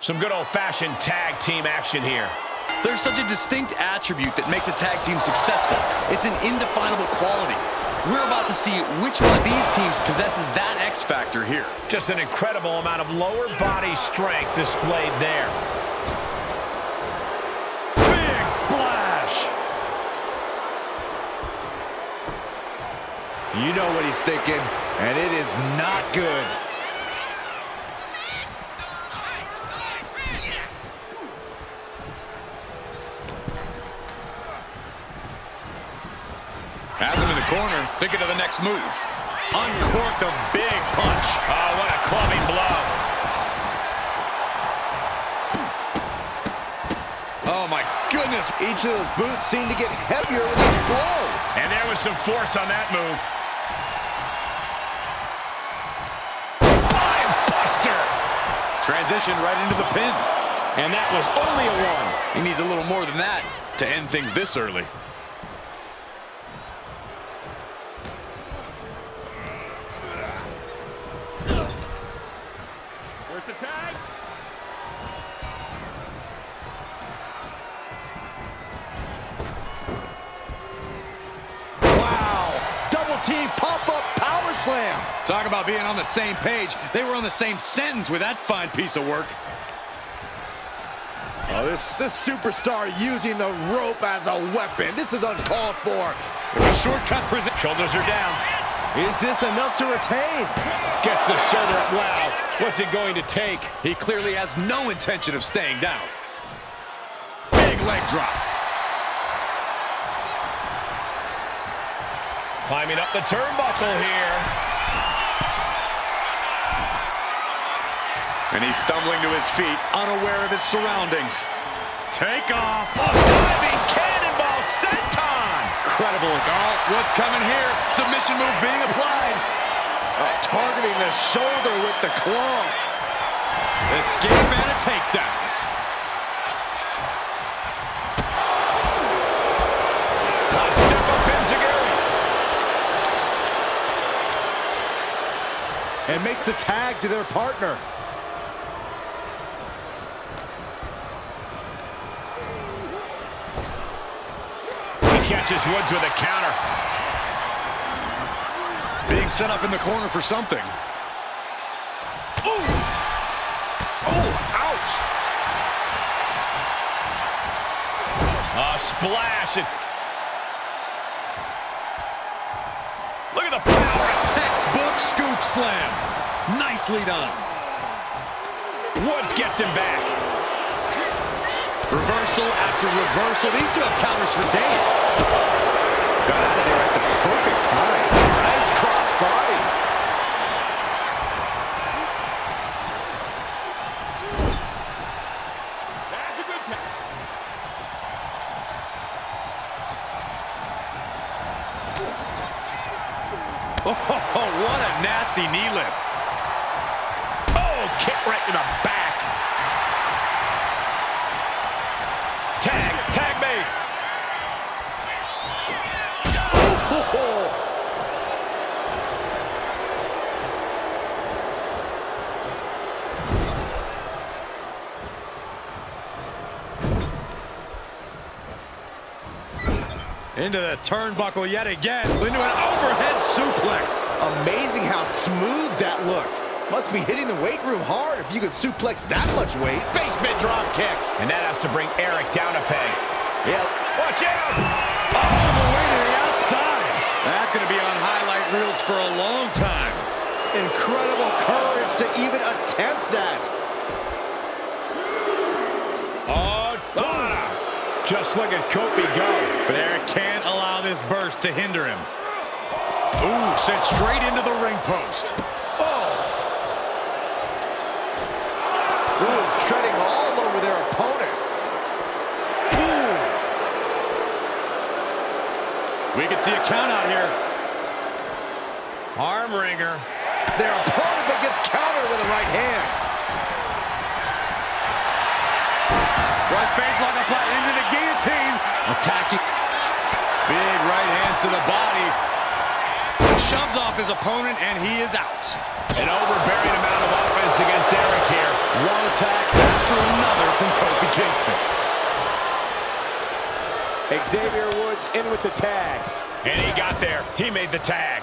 Some good old-fashioned tag team action here. There's such a distinct attribute that makes a tag team successful. It's an indefinable quality. We're about to see which one of these teams possesses that X factor here. Just an incredible amount of lower body strength displayed there. Big splash! You know what he's thinking, and it is not good. Has him in the corner, thinking of the next move. Uncorked a big punch. Oh, what a clubbing blow. Oh, my goodness. Each of those boots seem to get heavier with each blow. And there was some force on that move. Buster! Transition right into the pin. And that was only a one. He needs a little more than that to end things this early. Where's the tag? Wow. Double team pop-up power slam. Talk about being on the same page. They were on the same sentence with that fine piece of work. Oh, this superstar using the rope as a weapon. This is uncalled for. With a shortcut present. Shoulders are down. Is this enough to retain? Gets the shoulder up. Wow. What's it going to take? He clearly has no intention of staying down. Big leg drop. Climbing up the turnbuckle here. And he's stumbling to his feet, unaware of his surroundings. Take off. A diving cannonball senton. Incredible. Oh, what's coming here? Submission move being applied. Targeting the shoulder with the claw. Escape and a takedown. A step up enziguri. And makes the tag to their partner. Catches Woods with a counter. Being set up in the corner for something. Ooh! Oh, ouch! A splash. Look at the power. A textbook scoop slam. Nicely done. Woods gets him back. Reversal after reversal. These two have counters for days. Got out of there at the perfect time. Nice cross body. That's a good tag. Oh, what a nasty knee lift. Oh, kick right in the back. Tag made. Into the turnbuckle yet again. Into an overhead suplex. Amazing how smooth that looked. Must be hitting the weight room hard if you could suplex that much weight. Basement drop kick. And that has to bring Eric down a peg. Yep. Watch out! All the way to the outside. That's going to be on highlight reels for a long time. Incredible courage to even attempt that. Oh, just look at Kofi go. But Eric can't allow this burst to hinder him. Ooh, sent straight into the ring post. Ooh, treading all over their opponent. Ooh. We can see a count out here. Arm wringer. Their opponent but gets countered with a right hand. Front face lock applied into the guillotine. Attacking. Big right hands to the body. Shoves off his opponent and he is out. An overbearing amount of offense confidence against Eric here. One attack after another from Kofi Kingston. Xavier Woods in with the tag. And he got there. He made the tag.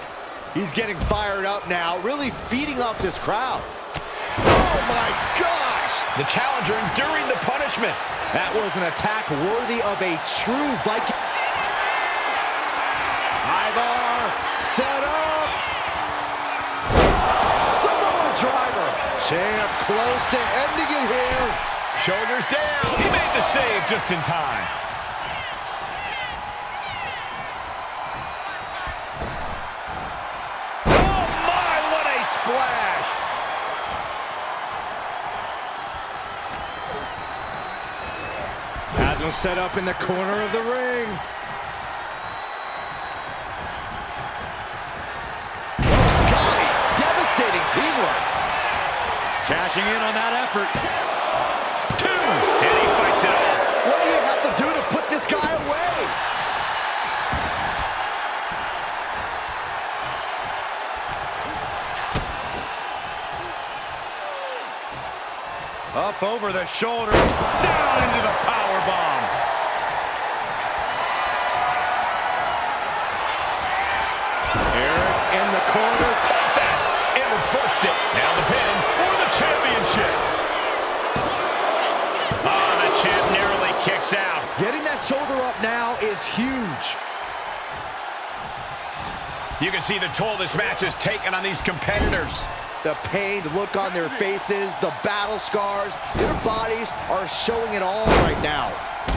He's getting fired up now, really feeding off this crowd. Oh my gosh! The challenger enduring the punishment. That was an attack worthy of a true Viking. High bar, set up. Samoa driver. Champ close to ending it here. Shoulders down. He made the save just in time. Oh my, what a splash! Has him set up in the corner of the ring. Golly, devastating teamwork. Cashing in on that effort. Two. And he fights it off. What do you have to do to put this guy away? Up over the shoulder, down into the power bomb. Eric in the corner. Caught that. And reversed it. Now the pin for the championship. Oh, the champ narrowly kicks out. Getting that shoulder up now is huge. You can see the toll this match has taken on these competitors. The pained look on their faces, the battle scars, their bodies are showing it all right now.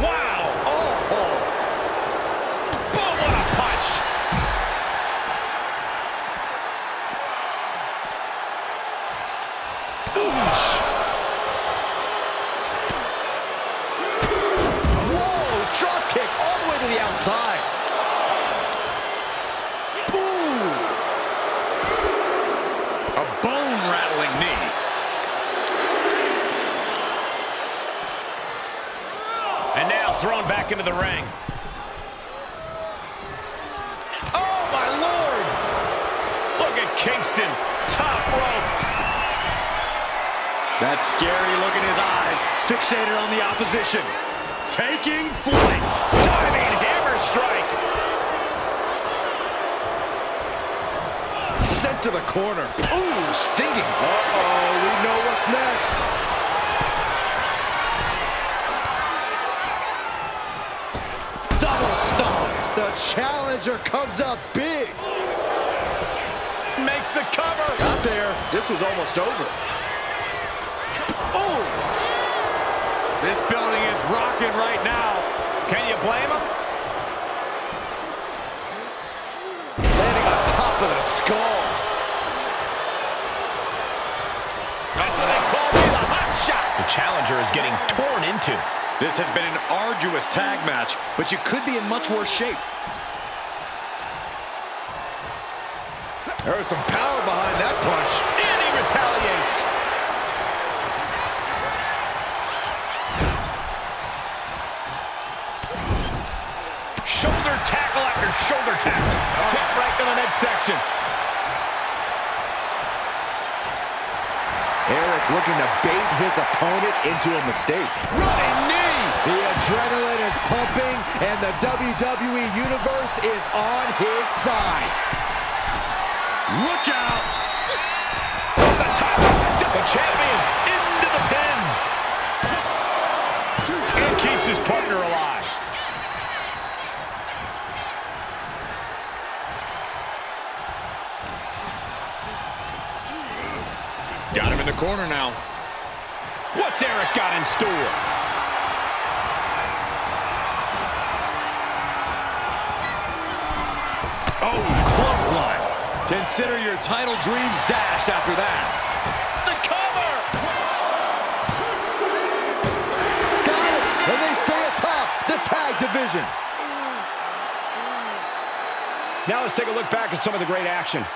Wow. Oh. Boom, what a punch. Oosh. Whoa, drop kick all the way to the outside. A bone-rattling knee. And now thrown back into the ring. Oh, my Lord. Look at Kingston. Top rope. That scary look in his eyes, fixated on the opposition. Taking flight. Diving hammer strike. Sent to the corner. Ooh, stinging. Uh-oh, we know what's next. Double stomp. The challenger comes up big. Makes the cover. Got there. This was almost over. Oh! This building is rocking right now. Can you blame him? Landing on top of the skull. That's what they call me, the hot shot. The challenger is getting torn into. This has been an arduous tag match, but you could be in much worse shape. There was some power behind that punch. And he retaliates. Shoulder tackle after shoulder tackle. Kick right to the midsection. Eric looking to bait his opponent into a mistake. Running knee. The adrenaline is pumping, and the WWE Universe is on his side. Look out! Off the top. The champion into the pin. And keeps his partner alive. Got him in the corner now. What's Eric got in store? Oh, clothesline. Consider your title dreams dashed after that. The cover. Got it, and they stay atop the tag division. Now let's take a look back at some of the great action.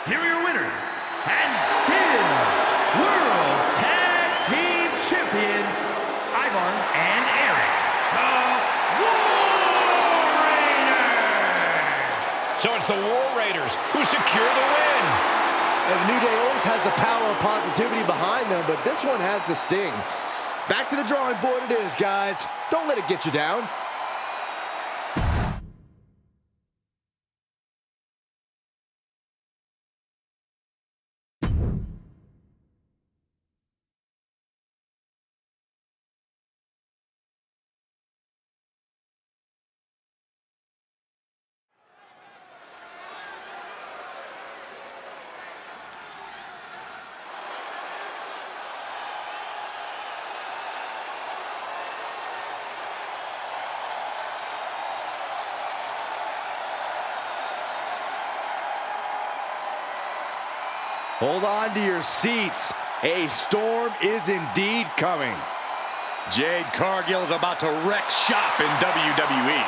here are your winners, and still World Tag Team Champions, Ivan and Eric, the War Raiders! So it's the War Raiders who secure the win. And the New Day always has the power of positivity behind them, but this one has the sting. Back to the drawing board it is, guys. Don't let it get you down. Hold on to your seats. A storm is indeed coming. Jade Cargill is about to wreck shop in WWE.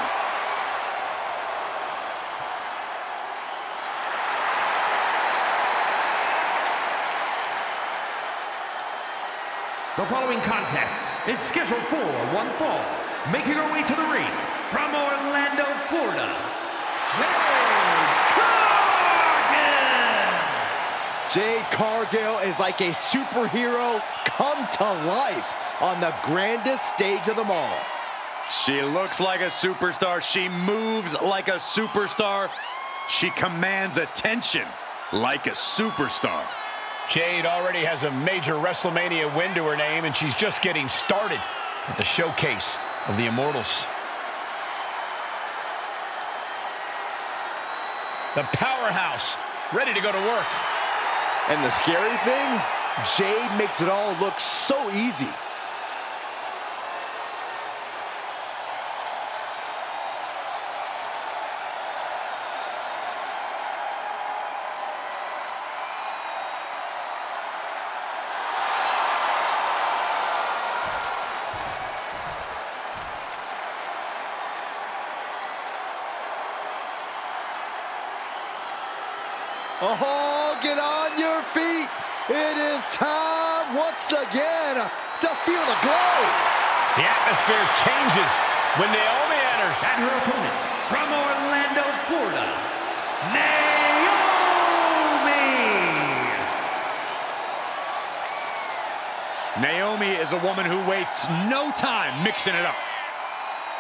The following contest is scheduled for one fall. Making her way to the ring from Orlando, Florida, Jade Cargill! Jade Cargill is like a superhero come to life on the grandest stage of them all. She looks like a superstar. She moves like a superstar. She commands attention like a superstar. Jade already has a major WrestleMania win to her name, and she's just getting started at the showcase of the Immortals. The powerhouse, ready to go to work. And the scary thing, Jade makes it all look so easy. Oh, get on your feet. It is time once again to feel the glow. The atmosphere changes when Naomi enters. And her opponent from Orlando, Florida, Naomi! Naomi is a woman who wastes no time mixing it up.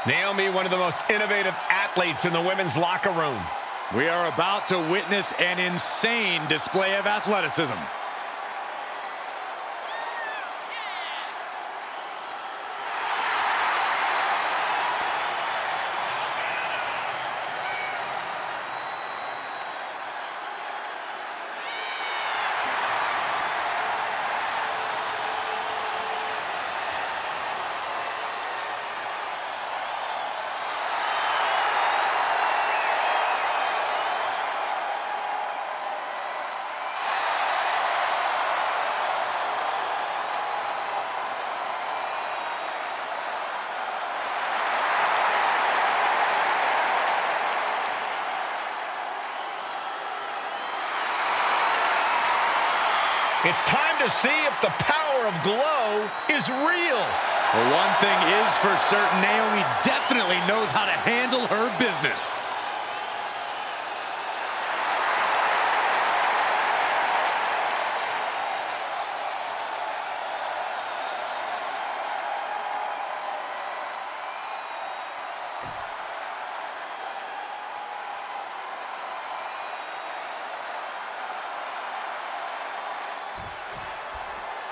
Naomi, one of the most innovative athletes in the women's locker room. We are about to witness an insane display of athleticism. It's time to see if the power of glow is real. Well, one thing is for certain, Naomi definitely knows how to handle her business.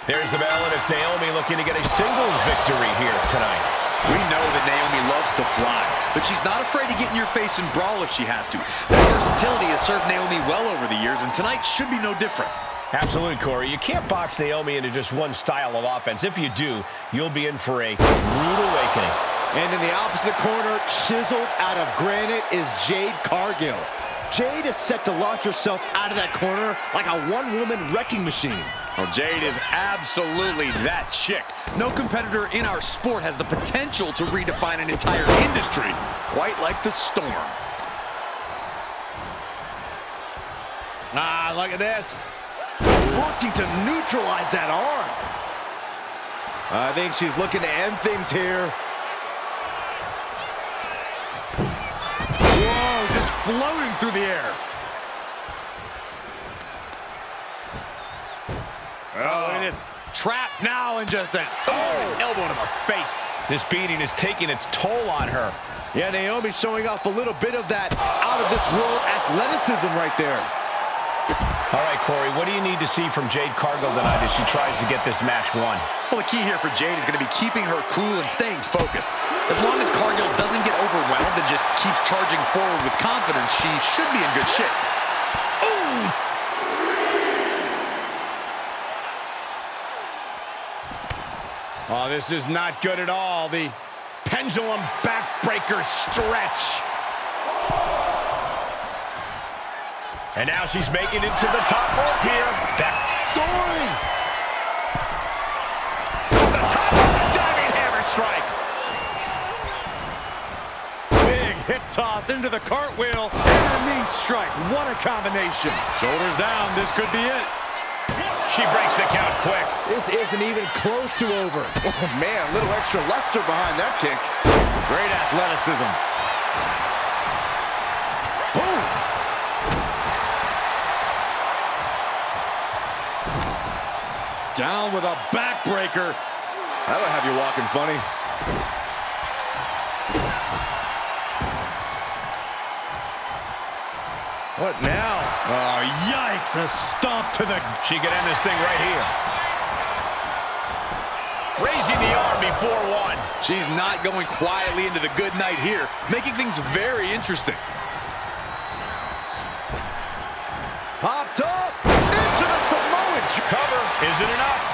There's the bell, and it's Naomi looking to get a singles victory here tonight. We know that Naomi loves to fly, but she's not afraid to get in your face and brawl if she has to. That versatility has served Naomi well over the years, and tonight should be no different. Absolutely, Corey. You can't box Naomi into just one style of offense. If you do, you'll be in for a rude awakening. And in the opposite corner, chiseled out of granite, is Jade Cargill. Jade is set to launch herself out of that corner like a one-woman wrecking machine. Well, Jade is absolutely that chick. No competitor in our sport has the potential to redefine an entire industry, quite like the Storm. Ah, look at this. Working to neutralize that arm. I think she's looking to end things here. Whoa, just floating through the air. Oh, look at this. Trap now and just an elbow to the face. This beating is taking its toll on her. Yeah, Naomi showing off a little bit of that out-of-this-world athleticism right there. All right, Corey, what do you need to see from Jade Cargill tonight as she tries to get this match won? Well, the key here for Jade is going to be keeping her cool and staying focused. As long as Cargill doesn't get overwhelmed and just keeps charging forward with confidence, she should be in good shape. Ooh! Oh, this is not good at all. The pendulum backbreaker stretch. And now she's making it to the top rope here. Soaring! The top rope, diving hammer strike. Big hip toss into the cartwheel and a knee strike. What a combination. Shoulders down, this could be it. She breaks the count quick. This isn't even close to over. Oh, man, a little extra luster behind that kick. Great athleticism. Boom! Down with a backbreaker. That'll have you walking funny. What now? Oh, yikes. A stomp to the... She could end this thing right here. Raising the arm before one. She's not going quietly into the good night here, making things very interesting. Popped up into the Samoan Cover isn't enough.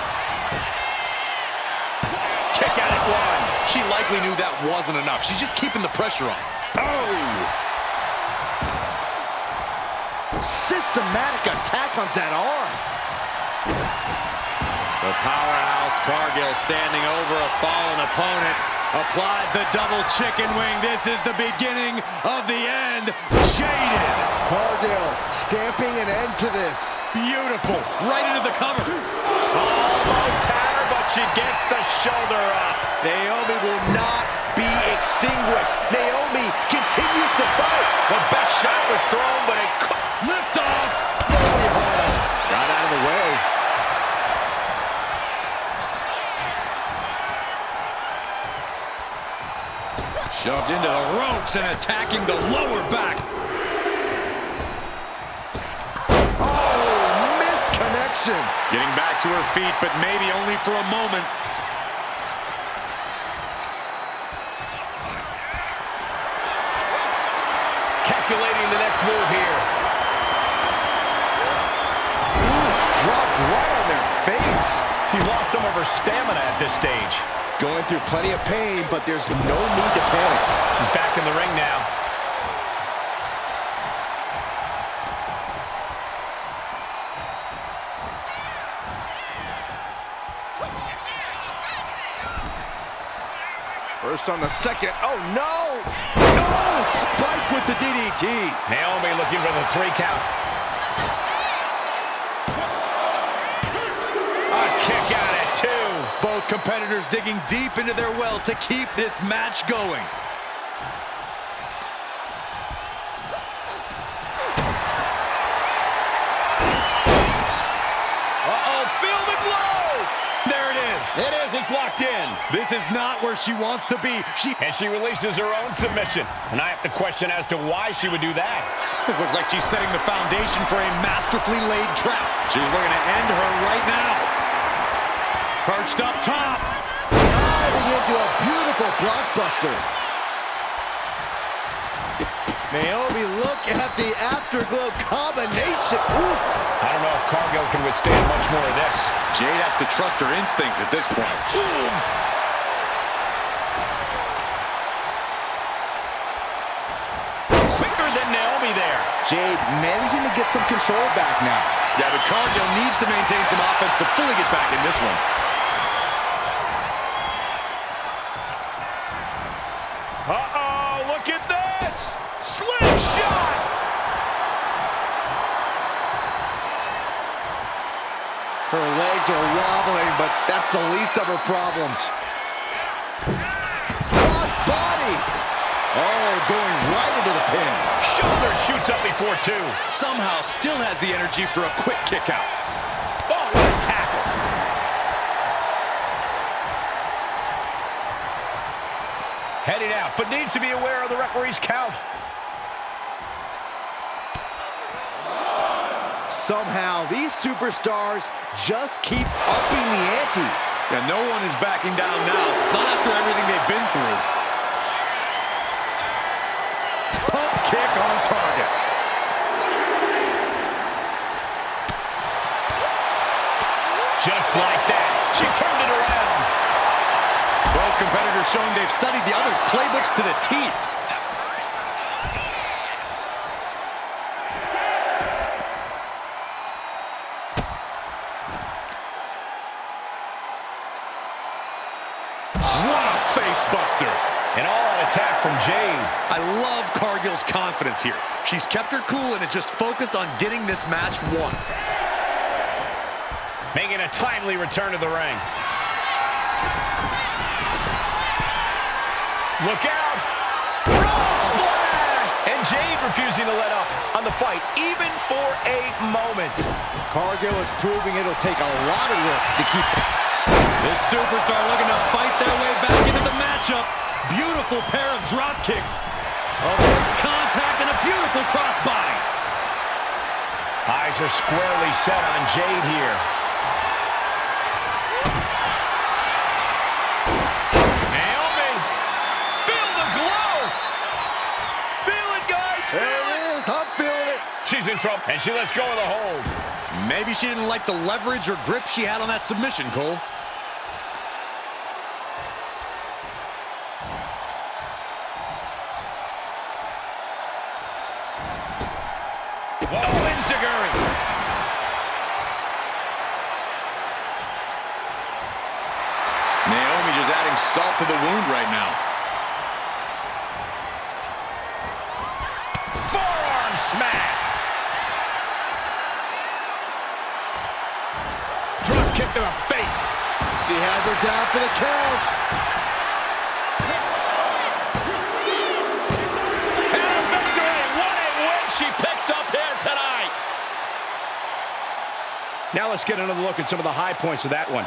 Kick out at one. She likely knew that wasn't enough. She's just keeping the pressure on. Oh! Systematic attack on that arm. The powerhouse Cargill standing over a fallen opponent. Applies the double chicken wing. This is the beginning of the end. Jaded. Cargill stamping an end to this. Beautiful. Right into the cover. Almost had her, but she gets the shoulder up. Naomi will not be extinguished. Naomi continues to fight. The best shot was thrown, but it couldn't. Lift off. Got out of the way. Shoved into the ropes and attacking the lower back. Oh, missed connection. Getting back to her feet, but maybe only for a moment. Calculating the next move here. Dropped right on their face. He lost some of her stamina at this stage. Going through plenty of pain, but there's no need to panic. She's back in the ring now. First on the second. Oh, no! No! Spike with the DDT. Naomi looking for the 3 count. A kick out at 2. Both competitors digging deep into their well to keep this match going. Uh-oh, feel the blow! There it is. It is, it's locked in. This is not where she wants to be. And she releases her own submission. And I have to question as to why she would do that. This looks like she's setting the foundation for a masterfully laid trap. She's looking to end her right now. Perched up top. Diving into a beautiful blockbuster. Naomi, look at the afterglow combination. Oof. I don't know if Cargill can withstand much more of this. Jade has to trust her instincts at this point. Quicker than Naomi there. Jade managing to get some control back now. Yeah, but Cargill needs to maintain some offense to fully get back in this one. Uh-oh, look at this! Slingshot! are wobbling, but that's the least of her problems. Cross body. Oh, going right into the pin. Shoulder shoots up before two. Somehow still has the energy for a quick kick out. Oh, what a tackle. Heading out, but needs to be aware of the referee's count. Somehow, these superstars just keep upping the ante. Yeah, no one is backing down now, not after everything they've been through. Pump kick on target. Just like that, she turned it around. Both competitors showing they've studied the other's playbooks to the teeth. An all-out attack from Jade. I love Cargill's confidence here. She's kept her cool and is just focused on getting this match won. Making a timely return to the ring. Look out! Frog splash! And Jade refusing to let up on the fight, even for a moment. Cargill is proving it'll take a lot of work to keep... This superstar looking to fight their way back into the matchup. Beautiful pair of drop kicks. Avoids contact and a beautiful crossbody. Eyes are squarely set on Jade here. Naomi, feel the glow. Feel it, guys. There it is. I'm feeling it. She's in trouble, and she lets go of the hold. Maybe she didn't like the leverage or grip she had on that submission, Cole. Naomi just adding salt to the wound right now. Forearm smash. Drop kick to the face. She has her down for the count. And a victory. What a win she picks up here tonight. Now let's get another look at some of the high points of that one.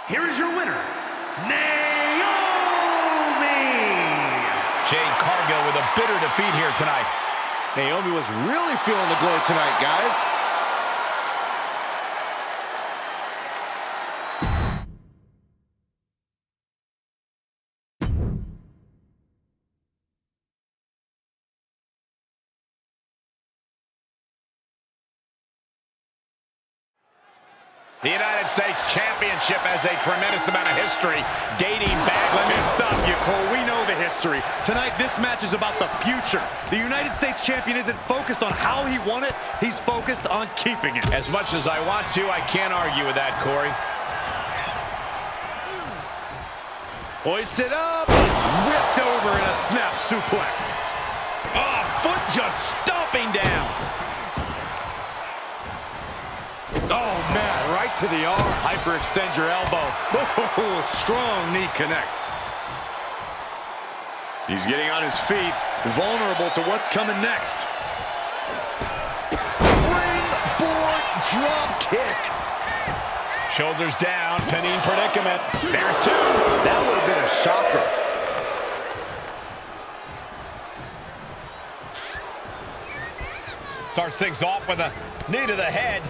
Here is your winner, Naomi! Jade Cargill with a bitter defeat here tonight. Naomi was really feeling the glow tonight, guys. The United States Championship has a tremendous amount of history dating back. Let me stop you, Cole. We know the history. Tonight, this match is about the future. The United States Champion isn't focused on how he won it. He's focused on keeping it. As much as I want to, I can't argue with that, Corey. Hoisted up. Whipped over in a snap suplex. Oh, foot just stomping down. Oh, man, right to the arm. Hyperextend your elbow. Oh, strong knee connects. He's getting on his feet, vulnerable to what's coming next. Springboard drop kick. Shoulders down, pinning predicament. There's two. That would have been a shocker. Starts things off with a knee to the head.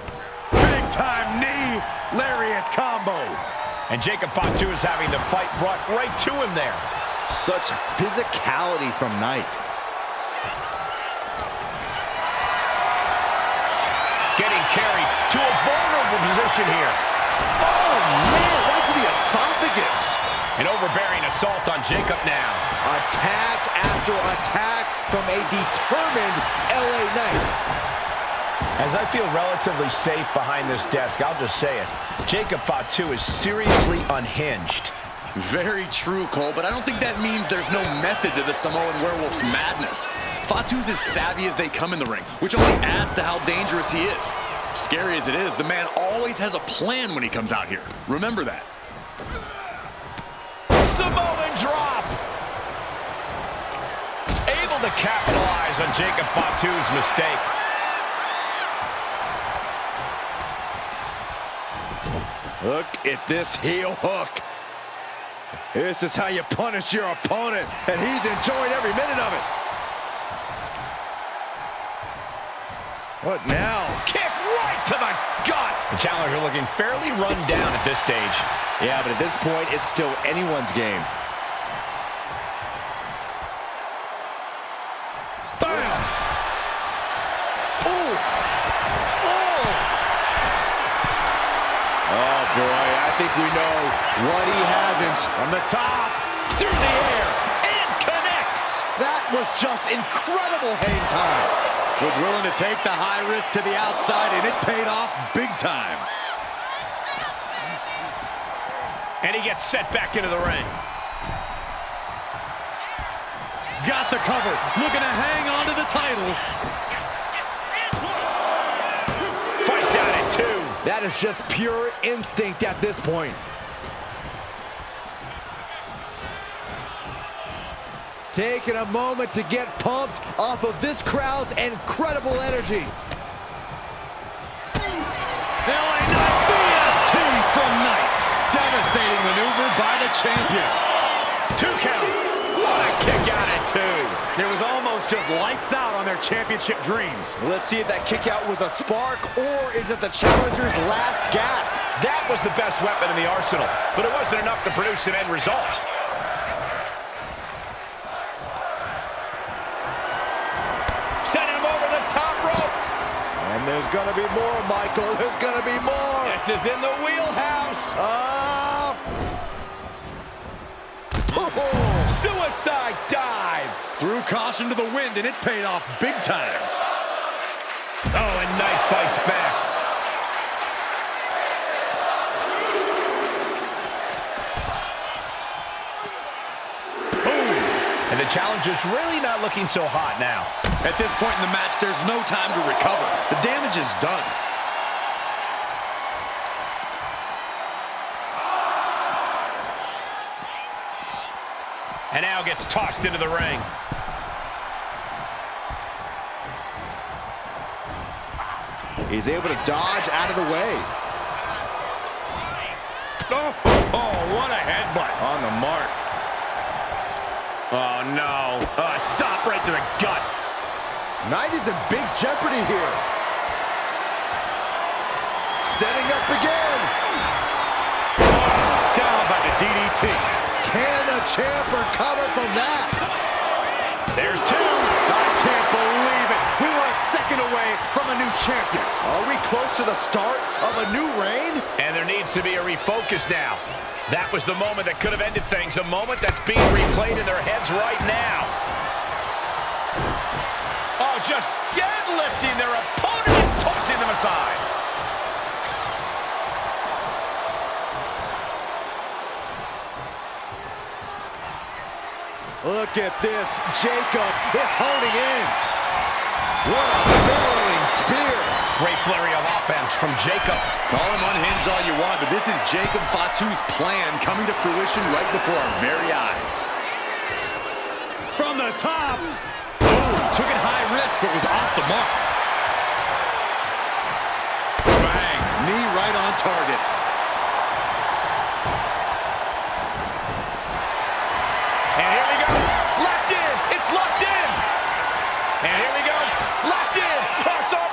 Big time knee lariat combo. And Jacob Fatu is having the fight brought right to him there. Such physicality from Knight. Getting carried to a vulnerable position here. Oh, man, right to the esophagus. An overbearing assault on Jacob now. Attack after attack from a determined LA Knight. As I feel relatively safe behind this desk, I'll just say it. Jacob Fatu is seriously unhinged. Very true, Cole, but I don't think that means there's no method to the Samoan Werewolf's madness. Fatu's as savvy as they come in the ring, which only adds to how dangerous he is. Scary as it is, the man always has a plan when he comes out here. Remember that. Samoan drop! Able to capitalize on Jacob Fatu's mistake. Look at this heel hook. This is how you punish your opponent, and he's enjoying every minute of it. What now? Kick right to the gut! The challenger looking fairly run down at this stage. Yeah, but at this point, it's still anyone's game. Bam! Oof! Oh! Oh, boy, I think we know what he has in... From the top, through the air, and connects! That was just incredible hang time. Was willing to take the high risk to the outside, and it paid off big time. And he gets set back into the ring. Got the cover, looking to hang on to the title. Fights out at two. That is just pure instinct at this point. Taking a moment to get pumped off of this crowd's incredible energy. LA Knight BFT from Knight. Devastating maneuver by the champion. 2 count. What a kick out at two. It was almost just lights out on their championship dreams. Let's see if that kick out was a spark, or is it the challenger's last gasp? That was the best weapon in the arsenal, but it wasn't enough to produce an end result. And there's gonna be more, Michael. There's gonna be more. This is in the wheelhouse. Suicide dive. Threw caution to the wind, and it paid off big time. Oh, and Knight fights back. Boom. And the challenger's really not looking so hot now. At this point in the match, there's no time to recover. The damage is done. And now gets tossed into the ring. He's able to dodge out of the way. Oh, what a headbutt. On the mark. Oh, no. Stop right to the gut. Knight is in big jeopardy here. Setting up again. Down by the DDT. Can the champ recover from that? There's two. I can't believe it. We were a second away from a new champion. Are we close to the start of a new reign? And there needs to be a refocus now. That was the moment that could have ended things, a moment that's being replayed in their heads right now. Oh, just deadlifting their opponent and tossing them aside. Look at this. Jacob is honing in. What a barreling spear. Great flurry of offense from Jacob. Call him unhinged all you want, but this is Jacob Fatu's plan coming to fruition right before our very eyes. From the top. Oh, took it high risk, but was off the mark. Bang, knee right on target. And here we go. Locked in. It's locked in. And here we go. Locked in. Cross up.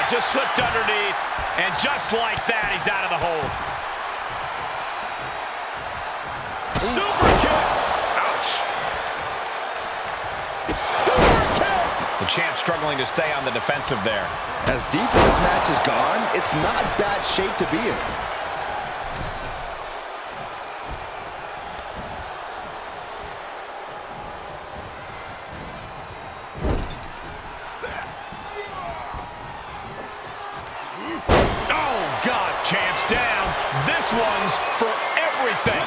Just slipped underneath. And just like that, he's out of the hold. Super kick. Ouch. Super kick. The champ struggling to stay on the defensive there. As deep as this match has gone, it's not bad shape to be in. Champ's down. This one's for everything.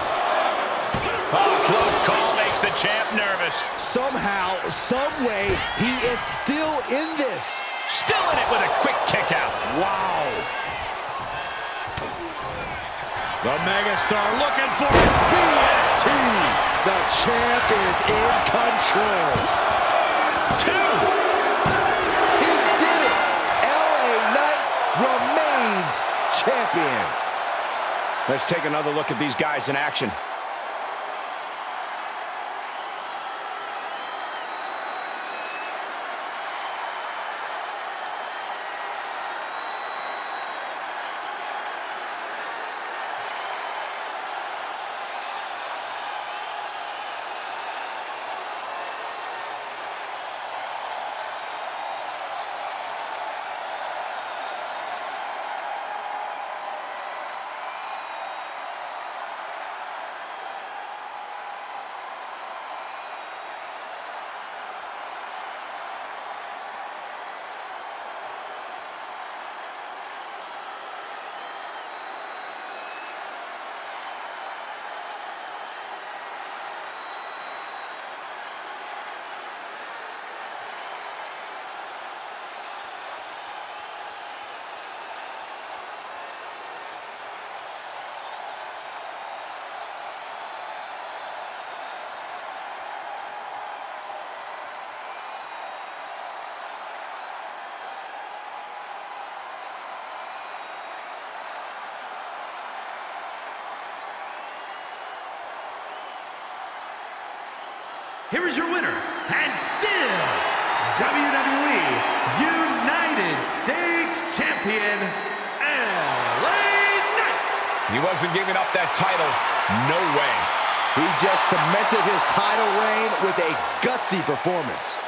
Oh, close call makes the champ nervous. Somehow, some way, he is still in this. Still in it with a quick kick out. Wow. The megastar looking for it. BFT. The champ is in control. 2. He did it. LA Knight remains champion. Let's take another look at these guys in action. Here is your winner, and still WWE United States Champion, LA Knight. He wasn't giving up that title. No way. He just cemented his title reign with a gutsy performance.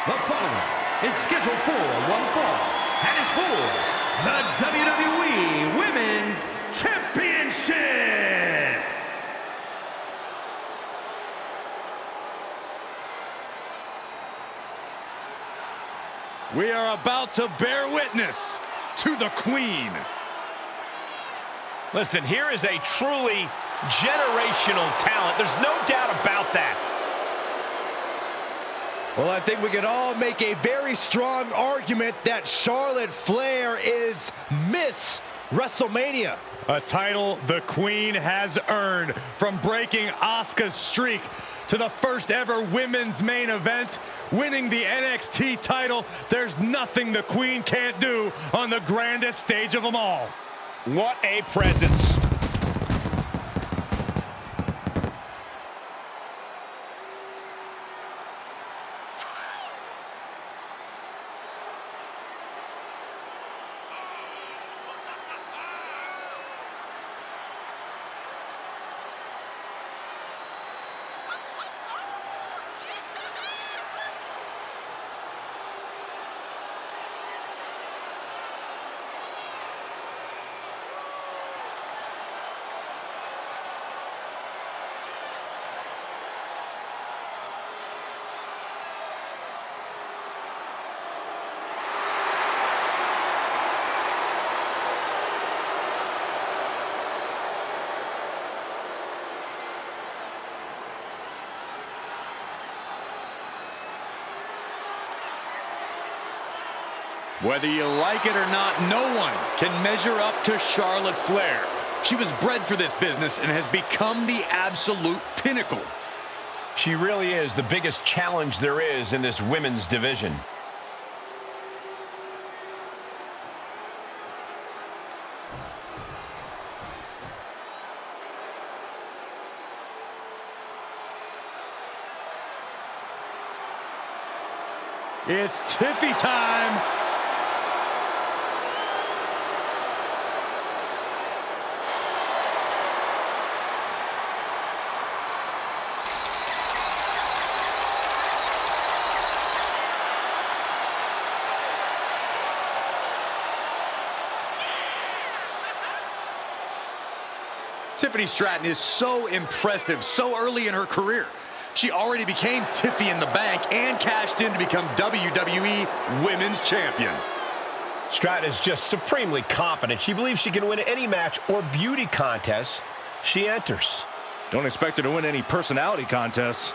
The following is scheduled for one fall and is for the WWE Women's Championship. We are about to bear witness to the Queen. Listen, here is a truly generational talent. There's no doubt about that. Well, I think we can all make a very strong argument that Charlotte Flair is Miss WrestleMania. A title the Queen has earned, from breaking Asuka's streak to the first ever women's main event, winning the NXT title. There's nothing the Queen can't do on the grandest stage of them all. What a presence. Whether you like it or not, no one can measure up to Charlotte Flair. She was bred for this business and has become the absolute pinnacle. She really is the biggest challenge there is in this women's division. It's Tiffy time. Tiffany Stratton is so impressive so early in her career. She already became Tiffy in the bank and cashed in to become WWE Women's Champion. Stratton is just supremely confident. She believes she can win any match or beauty contest she enters. Don't expect her to win any personality contests.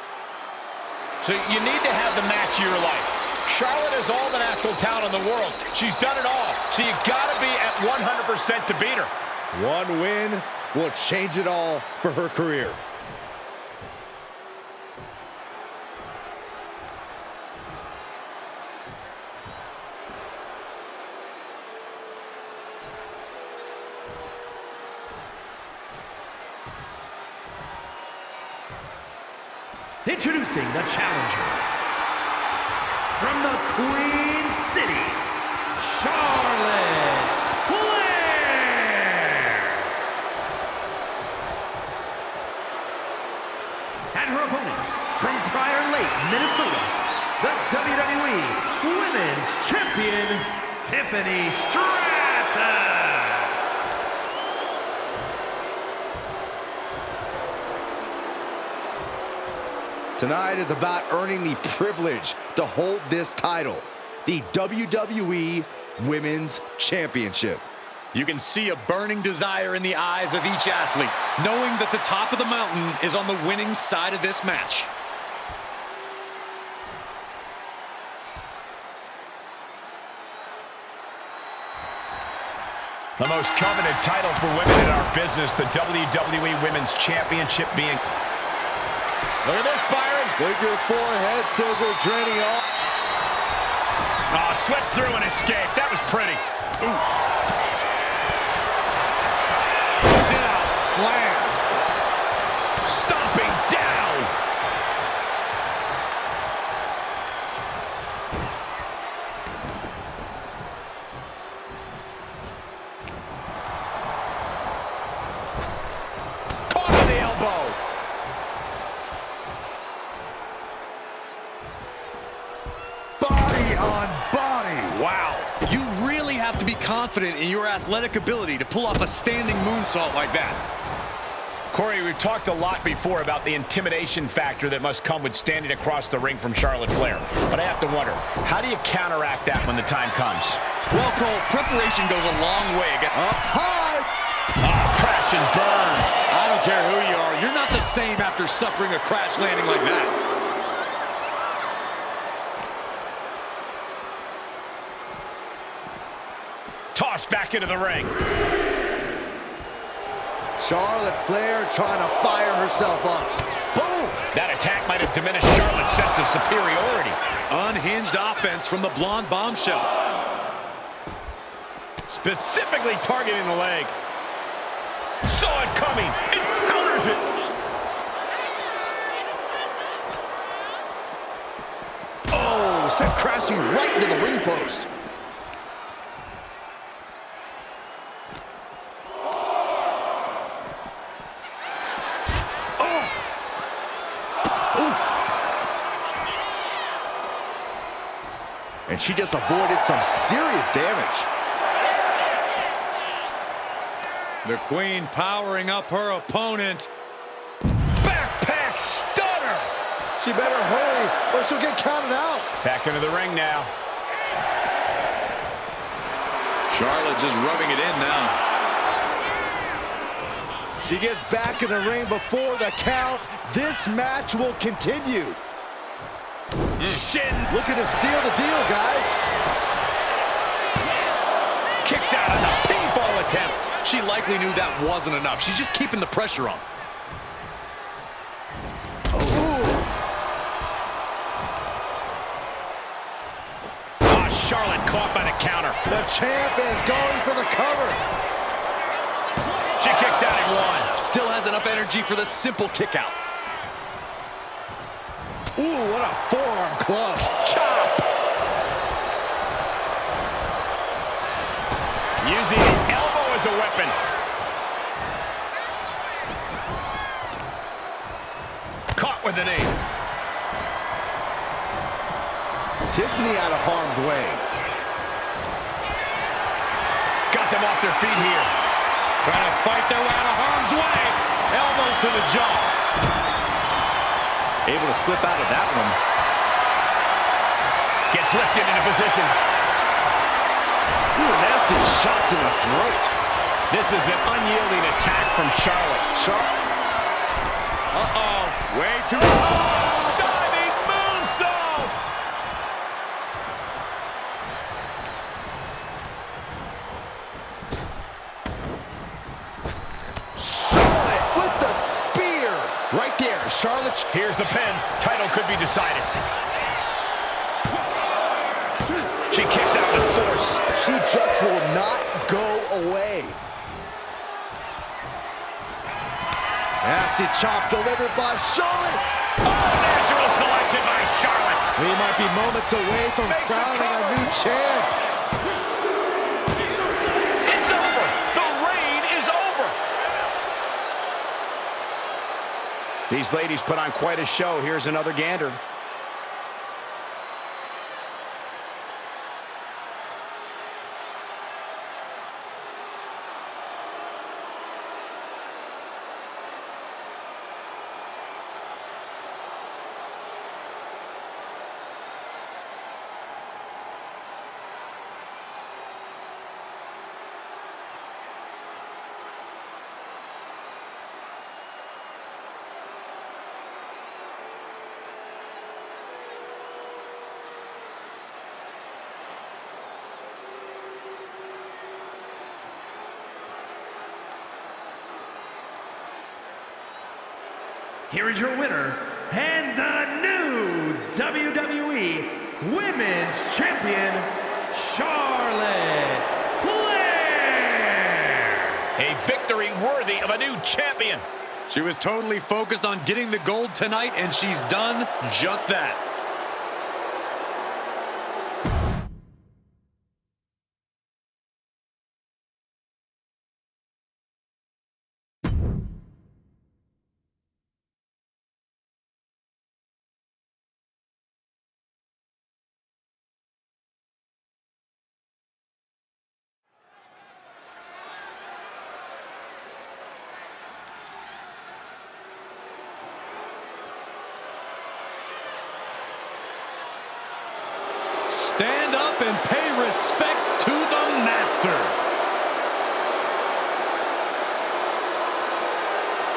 So you need to have the match of your life. Charlotte has all the natural talent in the world. She's done it all. So you got to be at 100% to beat her. One win will change it all for her career. Introducing the challenger from the Queen City, Charlotte Flair. And her opponent from Prior Lake, Minnesota, the WWE Women's Champion, Tiffany Stratton. Tonight is about earning the privilege to hold this title, the WWE Women's Championship. You can see a burning desire in the eyes of each athlete, knowing that the top of the mountain is on the winning side of this match. The most coveted title for women in our business, the WWE Women's Championship being... Look at this, Byron. Figure four head scissors draining off. Oh, slipped through and escaped. That was pretty. Ooh. Sit out, slam. Stomping down. Caught on the elbow. On body. Wow. You really have to be confident in your athletic ability to pull off a standing moonsault like that. Corey, we've talked a lot before about the intimidation factor that must come with standing across the ring from Charlotte Flair. But I have to wonder, how do you counteract that when the time comes? Well, Cole, preparation goes a long way. Up high. Crash and burn. I don't care who you are. You're not the same after suffering a crash landing like that. Tossed back into the ring. Charlotte Flair trying to fire herself up. Boom! That attack might have diminished Charlotte's sense of superiority. Unhinged offense from the blonde bombshell. Specifically targeting the leg. Saw it coming. It counters it. Oh, Seth crashing right into the ring post. And she just avoided some serious damage. The Queen powering up her opponent. Backpack stunner. She better hurry or she'll get counted out. Back into the ring now. Charlotte just rubbing it in now. She gets back in the ring before the count. This match will continue. Shin. Looking to seal the deal, guys. kicks out on the pinfall attempt. She likely knew that wasn't enough. She's just keeping the pressure on. Charlotte caught by the counter. The champ is going for the cover. She kicks out in one. Still has enough energy for the simple kick out. Ooh, what a forearm club. Chop. Using the elbow as a weapon. Caught with the knee. Tiffany out of harm's way. Got them off their feet here. Trying to fight their way out of harm's way. Elbows to the jaw. Able to slip out of that one. Gets lifted into position. Ooh, nasty shot to the throat. This is an unyielding attack from Charlotte. Uh-oh. Way too long. Diving moonsault. Charlotte with the spear. Right there, Charlotte. Here's the pin. Title could be decided. She kicks out with force. She just will not go away. Nasty chop delivered by Charlotte. Oh, natural selection by Charlotte. We might be moments away from crowning a new champ. It's over. The reign is over. These ladies put on quite a show. Here's another gander. Here is your winner, and the new WWE Women's Champion, Charlotte Flair! A victory worthy of a new champion. She was totally focused on getting the gold tonight, and she's done just that. Stand up and pay respect to the master.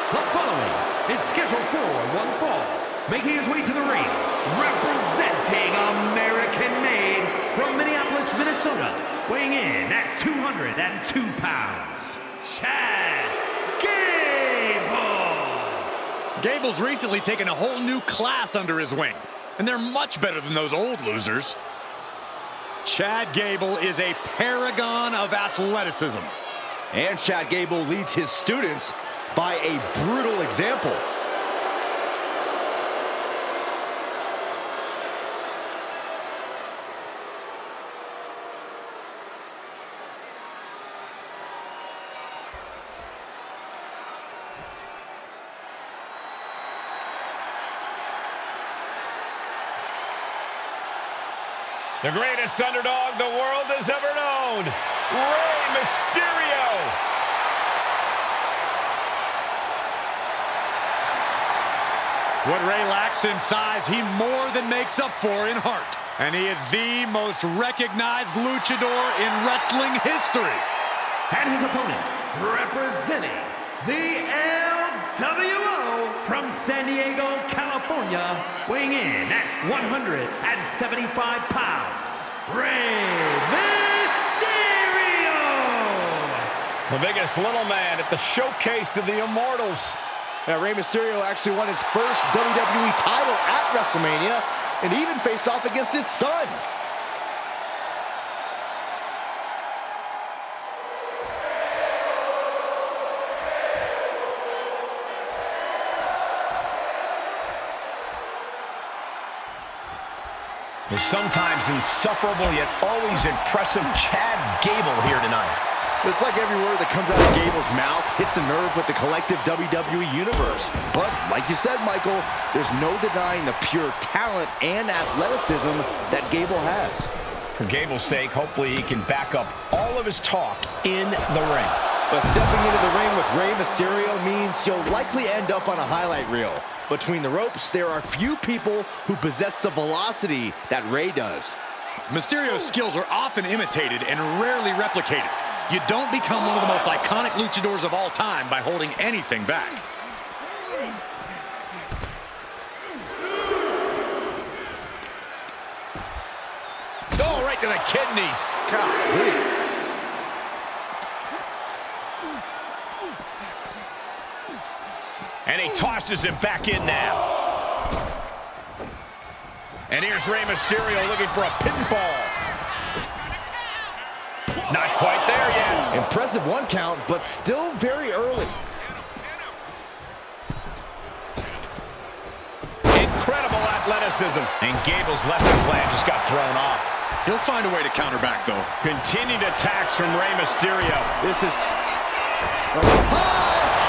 The following is scheduled for one fall, making his way to the ring, representing American-made from Minneapolis, Minnesota, weighing in at 202 pounds, Chad Gable. Gable's recently taken a whole new class under his wing, and they're much better than those old losers. Chad Gable is a paragon of athleticism. And Chad Gable leads his students by a brutal example. The greatest underdog the world has ever known, Rey Mysterio. What Rey lacks in size, he more than makes up for in heart. And he is the most recognized luchador in wrestling history. And his opponent, representing the LWO from San Diego, California, weighing in at 175 pounds, Rey Mysterio! The biggest little man at the showcase of the Immortals. Now, Rey Mysterio actually won his first WWE title at WrestleMania and even faced off against his son. The sometimes insufferable yet always impressive Chad Gable here tonight. It's like every word that comes out of Gable's mouth hits a nerve with the collective WWE universe. But, like you said, Michael, there's no denying the pure talent and athleticism that Gable has. For Gable's sake, hopefully he can back up all of his talk in the ring. But stepping into the ring with Rey Mysterio means he'll likely end up on a highlight reel. Between the ropes, there are few people who possess the velocity that Rey does. Mysterio's skills are often imitated and rarely replicated. You don't become one of the most iconic luchadors of all time by holding anything back. Oh, right to the kidneys. Golly. And he tosses him back in now. And here's Rey Mysterio looking for a pinfall. Not quite there yet. Impressive one count, but still very early. Incredible athleticism. And Gable's lesson plan just got thrown off. He'll find a way to counter back, though. Continued attacks from Rey Mysterio. This is...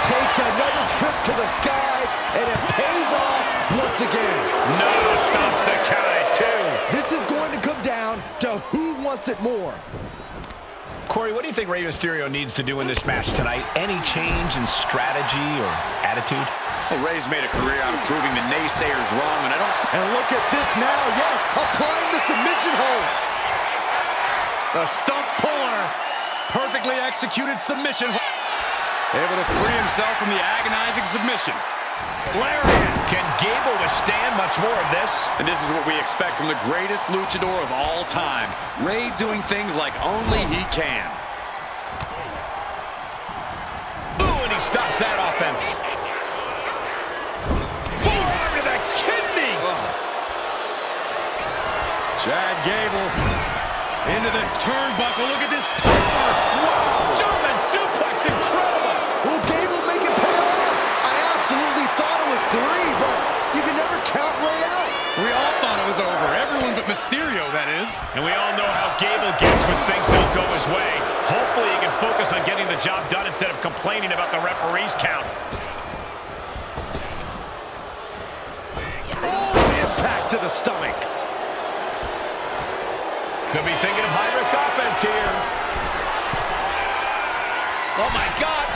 takes another trip to the skies, and it pays off once again. No, stops the count at 2. This is going to come down to who wants it more. Corey, what do you think Rey Mysterio needs to do in this match tonight? Any change in strategy or attitude? Well, Rey's made a career out of proving the naysayers wrong, and I don't see... And look at this now, yes, applying the submission hold. The stump puller. Perfectly executed submission. Able to free himself from the agonizing submission. Lariat. Can Gable withstand much more of this? And this is what we expect from the greatest luchador of all time. Rey doing things like only he can. Ooh, and he stops that offense. Forearm to the kidneys. Chad Gable into the turnbuckle. Look at this power. Wow, German suplex, incredible. Will Gable make it pay off? I absolutely thought it was 3, but you can never count Rey out. We all thought it was over. Everyone but Mysterio, that is. And we all know how Gable gets when things don't go his way. Hopefully he can focus on getting the job done instead of complaining about the referee's count. Oh, impact to the stomach. Could be thinking of high-risk offense here. Oh, my God.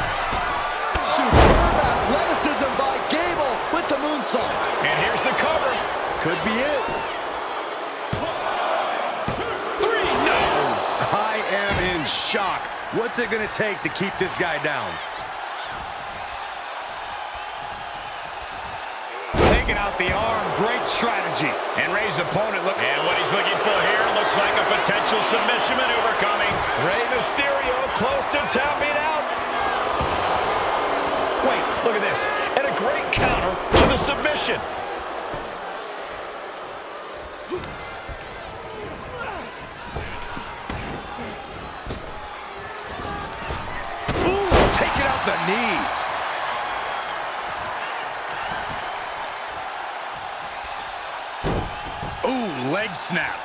Superb athleticism by Gable with the moonsault. And here's the cover. Could be it. 3, no. I am in shock. What's it going to take to keep this guy down? Taking out the arm, great strategy. And Rey's opponent, look, and what he's looking for here looks like a potential submission maneuver coming. Rey Mysterio close to tapping out. Wait, look at this. And a great counter to the submission. Ooh, taking out the knee. Ooh, leg snap.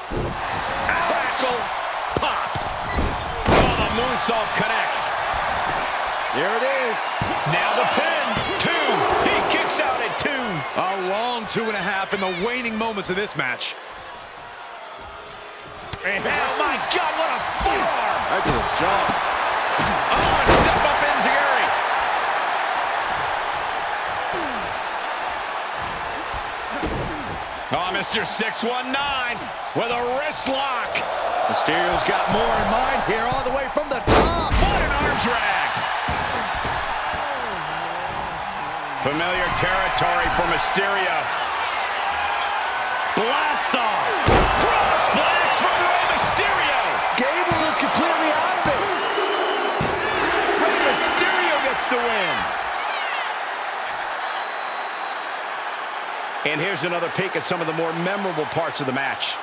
Crackle, pop. Oh, the moonsault connects. There it is. Now the pin. 2. He kicks out at 2. A long 2.5 in the waning moments of this match. And, oh my God, what a forearm. I did a job. Oh, and step up Enziguri. Oh, Mr. 619 with a wrist lock. Mysterio's got more in mind here, all the way from the top. What an arm drag. Familiar territory for Mysterio. Blast off. Frog splash from Rey Mysterio. Gable is completely out of it. the win. And here's another peek at some of the more memorable parts of the match.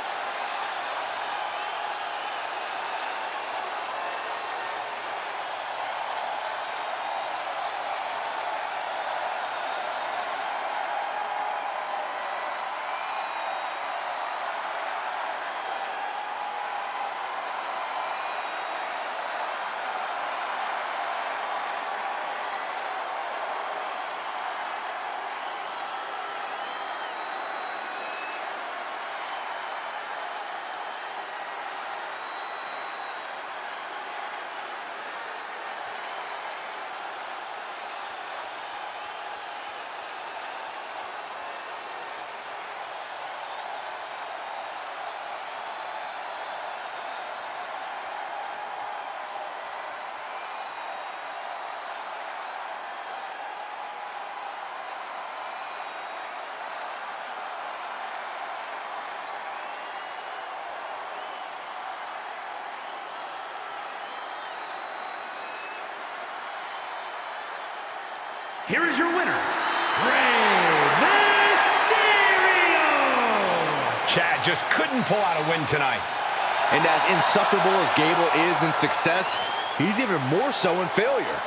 Here is your winner, Mysterio! Chad just couldn't pull out a win tonight. And as insufferable as Gable is in success, he's even more so in failure.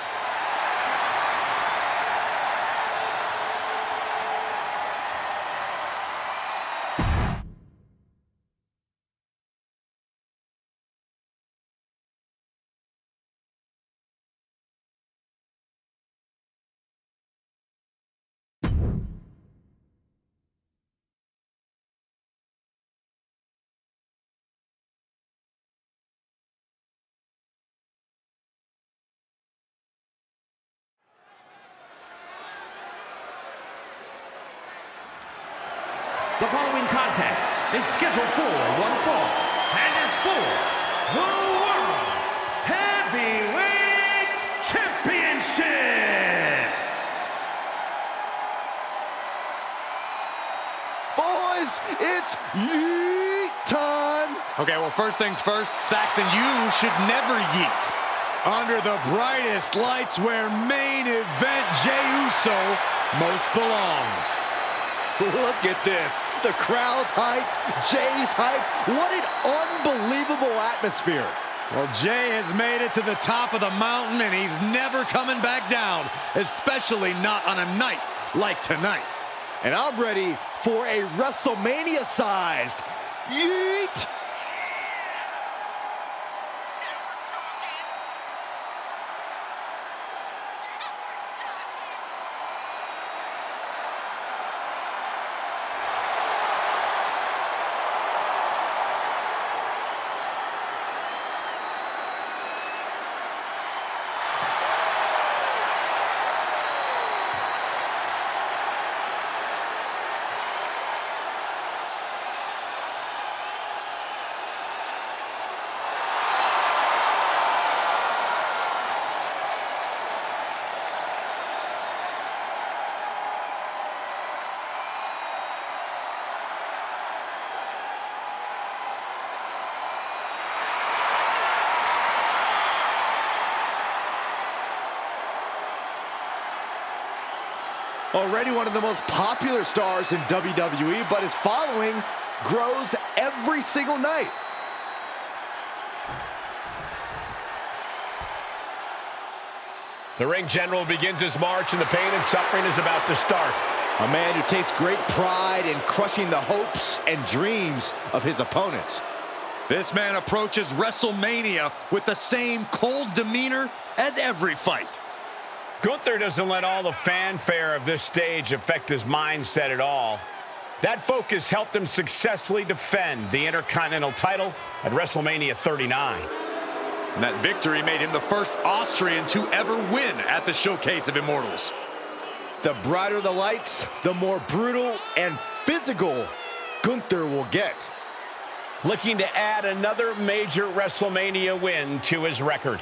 The following contest is scheduled for one fall and is for the World Heavyweight Championship. Boys, it's yeet time. Okay, well, first things first, Saxton, you should never yeet. Under the brightest lights where main event Jey Uso most belongs. Look at this. The crowd's hyped, Jay's hyped. What an unbelievable atmosphere. Well, Jey has made it to the top of the mountain, and he's never coming back down, especially not on a night like tonight. And I'm ready for a WrestleMania-sized yeet. Already one of the most popular stars in WWE, but his following grows every single night. The ring general begins his march, and the pain and suffering is about to start. A man who takes great pride in crushing the hopes and dreams of his opponents. This man approaches WrestleMania with the same cold demeanor as every fight. Gunther doesn't let all the fanfare of this stage affect his mindset at all. That focus helped him successfully defend the Intercontinental title at WrestleMania 39. And that victory made him the first Austrian to ever win at the Showcase of Immortals. The brighter the lights, the more brutal and physical Gunther will get. Looking to add another major WrestleMania win to his record.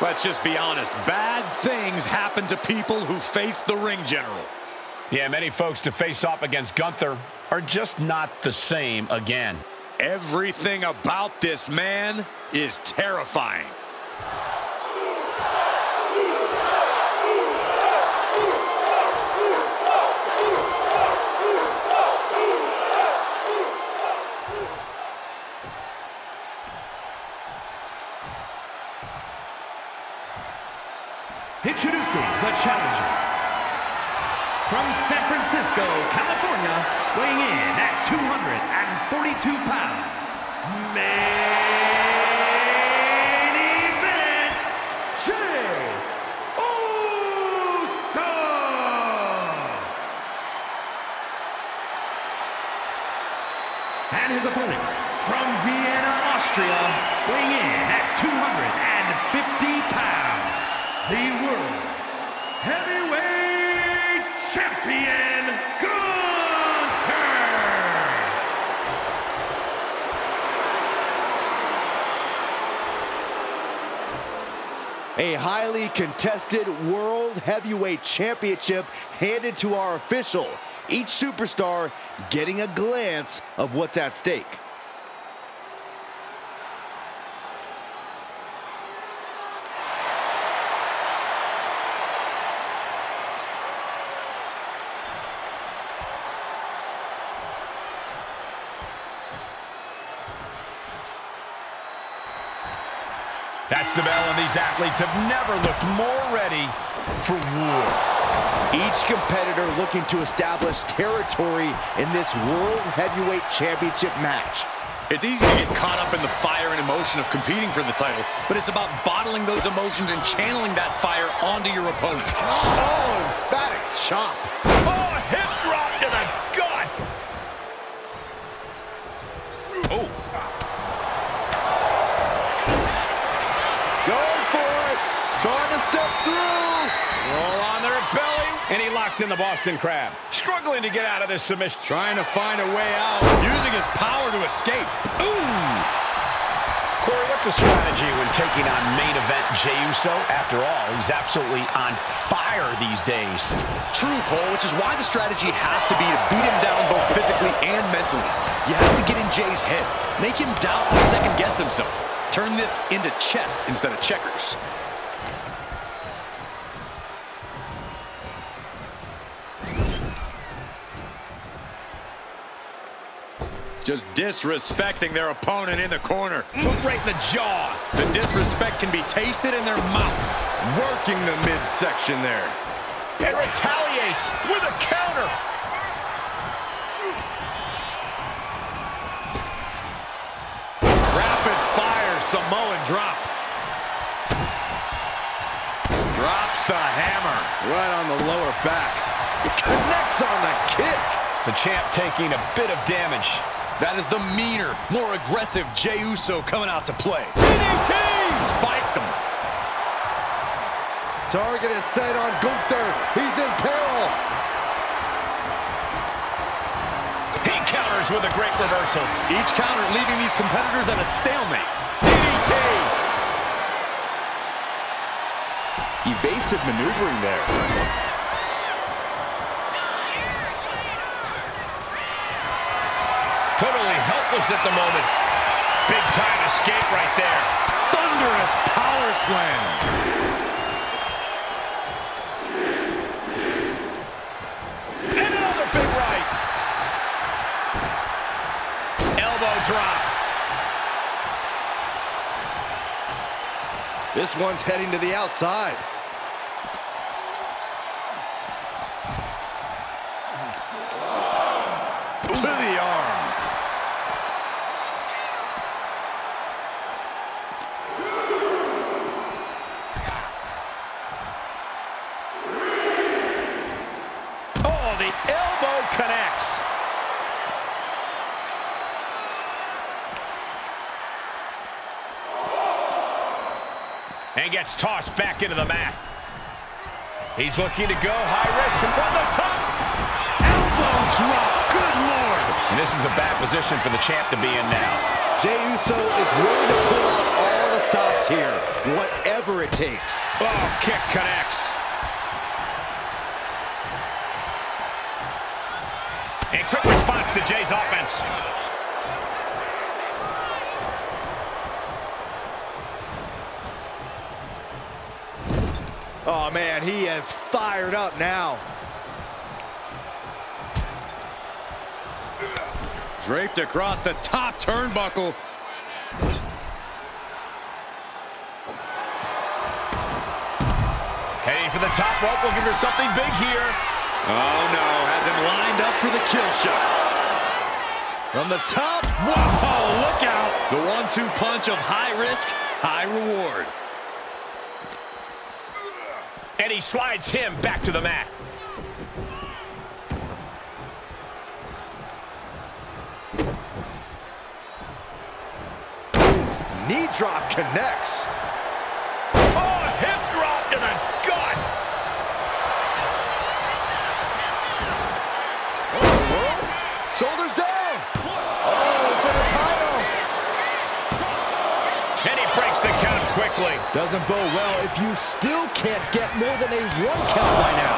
Let's just be honest. Bad things happen to people who face the ring general. Yeah, many folks to face off against Gunther are just not the same again. Everything about this man is terrifying. Introducing the challenger from San Francisco, California, weighing in at 242 pounds, main event, Jade Uso! And his opponent from Vienna, Austria, weighing in at 250 pounds. The World Heavyweight Champion, Gunther! A highly contested World Heavyweight Championship handed to our official. Each superstar getting a glance of what's at stake. That's the bell, and these athletes have never looked more ready for war. Each competitor looking to establish territory in this World Heavyweight Championship match. It's easy to get caught up in the fire and emotion of competing for the title, but it's about bottling those emotions and channeling that fire onto your opponent. Oh, emphatic chop. Oh, hip drop to the gut. Oh. Going for it. Trying to step through. Roll on their belly. And he locks in the Boston Crab. Struggling to get out of this submission. Trying to find a way out. Using his power to escape. Ooh. Corey, what's the strategy when taking on main event Jey Uso? After all, he's absolutely on fire these days. True, Cole, which is why the strategy has to be to beat him down both physically and mentally. You have to get in Jey's head. Make him doubt and second-guess himself. Turn this into chess instead of checkers. Just disrespecting their opponent in the corner. Right in the jaw. The disrespect can be tasted in their mouth. Working the midsection there. And retaliates with a counter. Rapid fire Samoan drop. Drops the hammer. Right on the lower back. Connects on the kick. The champ taking a bit of damage. That is the meaner, more aggressive Jey Uso coming out to play. DDT! Spiked him. Target is set on Gunther. He's in peril. He counters with a great reversal. Each counter leaving these competitors at a stalemate. DDT! Evasive maneuvering there. Totally helpless at the moment. Big time escape right there. Thunderous power slam. And another big right. Elbow drop. This one's heading to the outside. To the arm. Oh, the elbow connects. And gets tossed back into the mat. He's looking to go high risk from the top. Elbow drop. Good Lord. And this is a bad position for the champ to be in now. Jey Uso is willing to pull out all the stops here, whatever it takes. Oh, kick connects. And quick response to Jay's offense. Oh, man, he is fired up now. Draped across the top turnbuckle. Heading for the top rope, looking for something big here. Oh, no, has him lined up for the kill shot. From the top, whoa, look out. The 1-2 punch of high risk, high reward. And he slides him back to the mat. Knee drop connects. Oh, hip drop to the gut. Shoulders down. Oh, for the title. And he breaks the count quickly. Doesn't bode well if you still can't get more than a 1 count by now.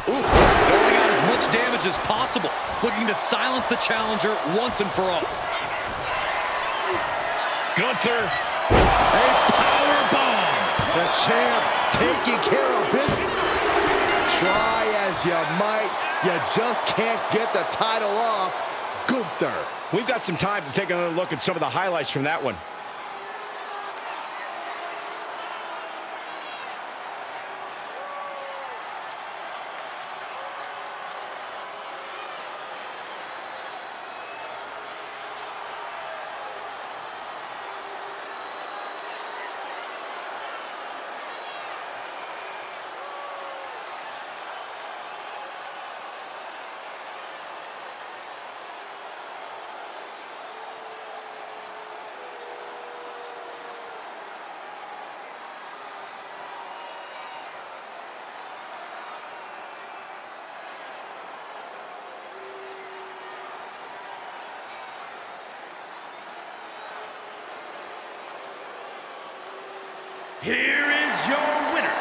Ooh, doling out as much damage as possible. Looking to silence the challenger once and for all. Gunther. A power bomb. The champ taking care of business. Try as you might, you just can't get the title off. Gunther. We've got some time to take another look at some of the highlights from that one. Here is your winner,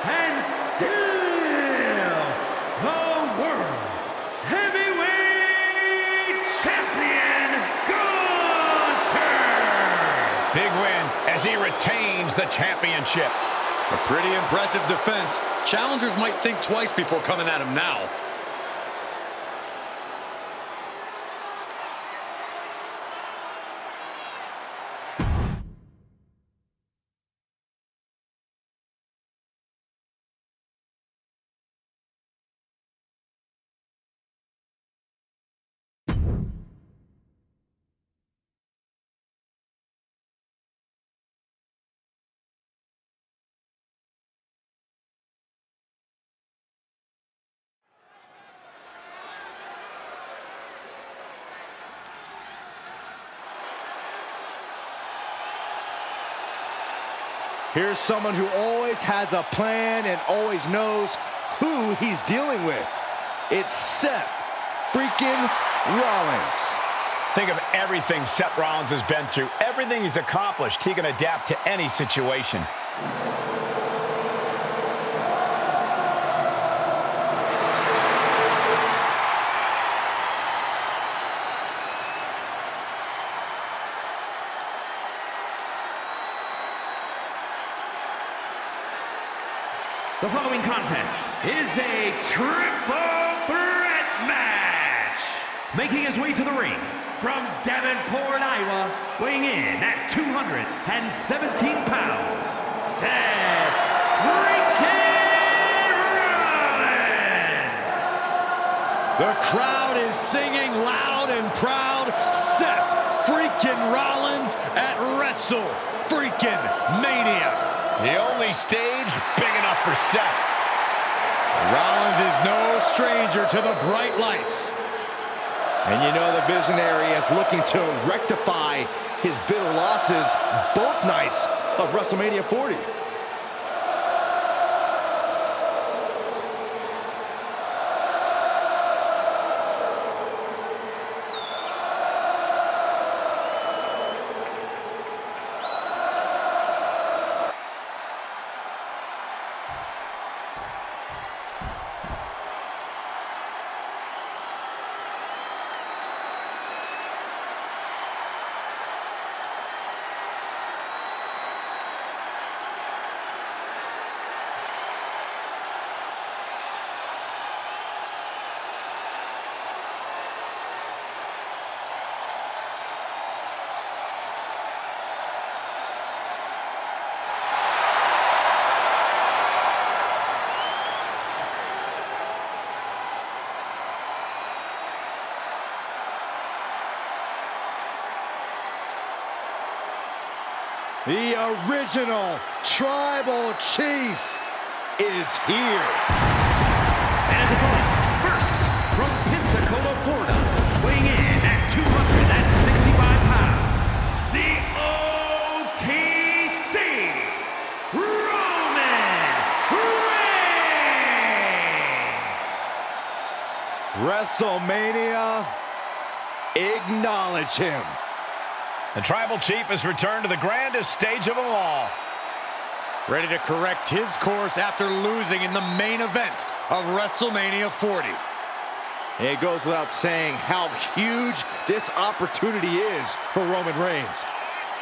and still the World Heavyweight Champion, Gunther! Big win as he retains the championship. A pretty impressive defense. Challengers might think twice before coming at him now. Here's someone who always has a plan and always knows who he's dealing with. It's Seth freaking Rollins. Think of everything Seth Rollins has been through, everything he's accomplished. He can adapt to any situation. The following contest is a triple threat match. Making his way to the ring from Davenport, Iowa, weighing in at 217 pounds, Seth freaking Rollins. The crowd is singing loud and proud. Seth freaking Rollins at Wrestle freaking Mania. The only stage big enough for Seth. Rollins is no stranger to the bright lights. And you know the visionary is looking to rectify his bitter losses both nights of WrestleMania 40. The original Tribal Chief is here. And his opponents, first, from Pensacola, Florida, weighing in at 265 pounds, the OTC, Roman Reigns. WrestleMania, acknowledge him. The Tribal Chief has returned to the grandest stage of them all. Ready to correct his course after losing in the main event of WrestleMania 40. It goes without saying how huge this opportunity is for Roman Reigns.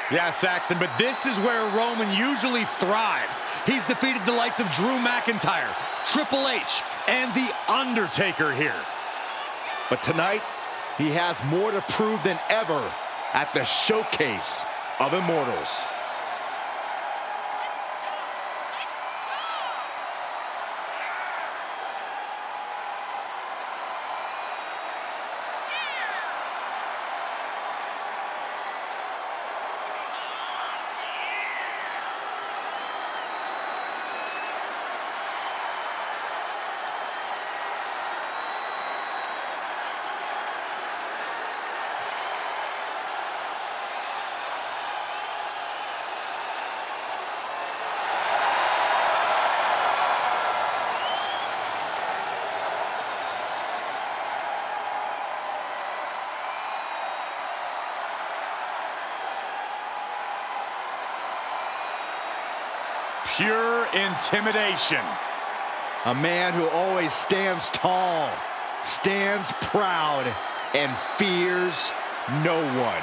Yeah, Saxon, but this is where Roman usually thrives. He's defeated the likes of Drew McIntyre, Triple H, and The Undertaker here. But tonight, he has more to prove than ever at the Showcase of Immortals. Pure intimidation. A man who always stands tall, stands proud, and fears no one.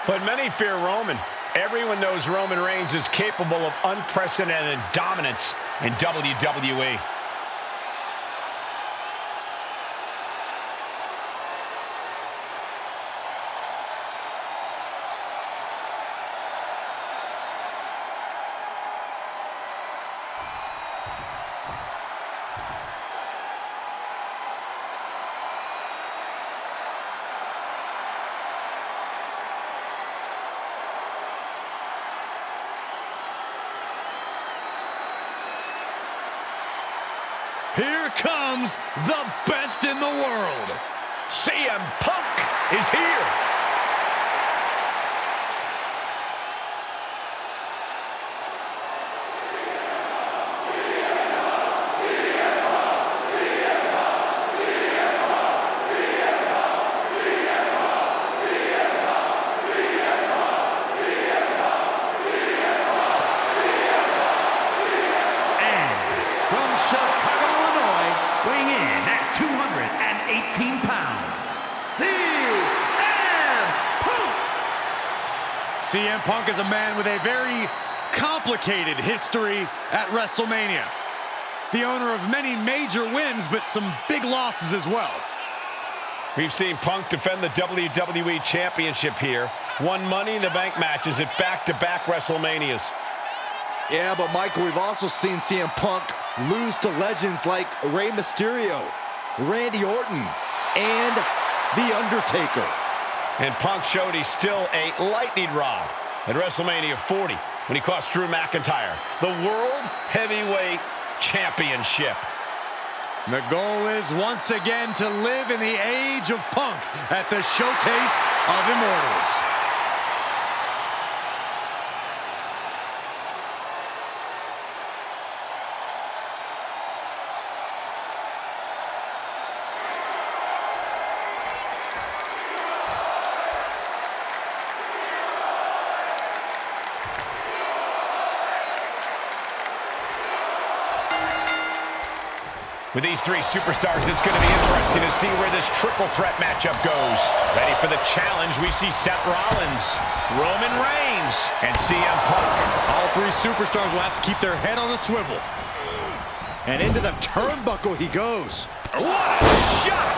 But many fear Roman. Everyone knows Roman Reigns is capable of unprecedented dominance in WWE. Here comes the best in the world. CM Punk is here. CM Punk is a man with a very complicated history at WrestleMania. The owner of many major wins, but some big losses as well. We've seen Punk defend the WWE Championship here, won Money in the Bank matches at back-to-back WrestleManias. Yeah, but Michael, we've also seen CM Punk lose to legends like Rey Mysterio, Randy Orton, and The Undertaker. And Punk showed he's still a lightning rod at WrestleMania 40 when he cost Drew McIntyre the World Heavyweight Championship. The goal is once again to live in the age of Punk at the Showcase of Immortals. With these three superstars, it's going to be interesting to see where this triple threat matchup goes. Ready for the challenge, we see Seth Rollins, Roman Reigns, and CM Punk. All three superstars will have to keep their head on a swivel. And into the turnbuckle he goes. What a shot!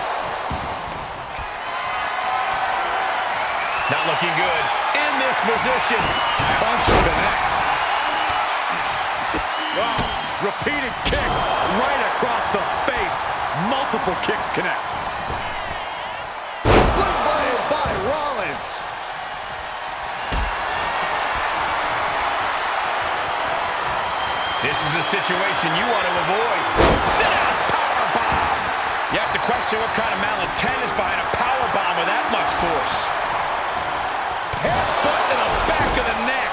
Not looking good in this position. Punk connects. Wow. Repeated kicks right across the face. Multiple kicks connect. Sling blade by Rollins. This is a situation you want to avoid. Sit down, powerbomb. You have to question what kind of malintent is behind a powerbomb with that much force. Headbutt to the back of the neck.